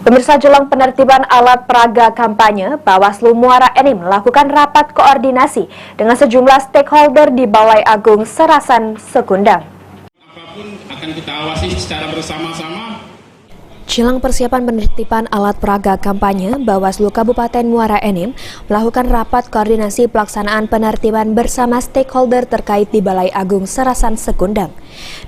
Pemirsa, jelang penertiban alat peraga kampanye, Bawaslu Muara Enim melakukan rapat koordinasi dengan sejumlah stakeholder di Balai Agung Serasan Sekundang. Apapun akan kita awasi secara bersama-sama. Jelang persiapan penertiban alat peraga kampanye, Bawaslu Kabupaten Muara Enim melakukan rapat koordinasi pelaksanaan penertiban bersama stakeholder terkait di Balai Agung Serasan Sekundang.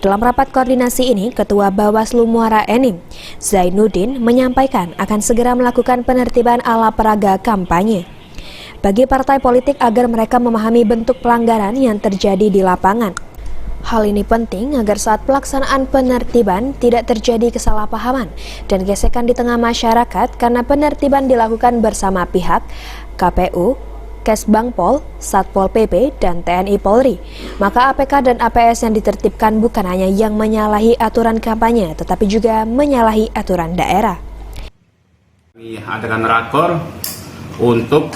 Dalam rapat koordinasi ini, Ketua Bawaslu Muara Enim, Zainuddin, menyampaikan akan segera melakukan penertiban alat peraga kampanye bagi partai politik agar mereka memahami bentuk pelanggaran yang terjadi di lapangan. Hal ini penting agar saat pelaksanaan penertiban tidak terjadi kesalahpahaman dan gesekan di tengah masyarakat karena penertiban dilakukan bersama pihak KPU, Kesbangpol, Satpol PP, dan TNI Polri. Maka APK dan APS yang ditertibkan bukan hanya yang menyalahi aturan kampanye, tetapi juga menyalahi aturan daerah. Kami adakan rakor untuk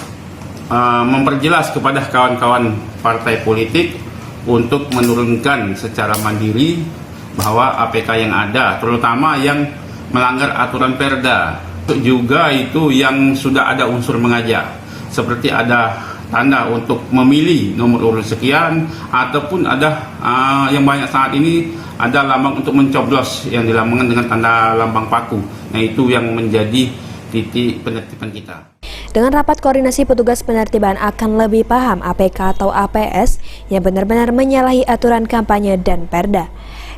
memperjelas kepada kawan-kawan partai politik untuk menurunkan secara mandiri bahwa APK yang ada, terutama yang melanggar aturan Perda, juga itu yang sudah ada unsur mengajak, seperti ada tanda untuk memilih nomor urut sekian, ataupun ada yang banyak saat ini ada lambang untuk mencoblos yang dilambangkan dengan tanda lambang paku. Nah, itu yang menjadi titik penertiban kita. Dengan rapat koordinasi, petugas penertiban akan lebih paham APK atau APS yang benar-benar menyalahi aturan kampanye dan Perda.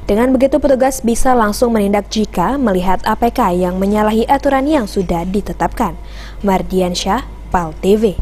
Dengan begitu, petugas bisa langsung menindak jika melihat APK yang menyalahi aturan yang sudah ditetapkan. Mardiansyah, PAL TV.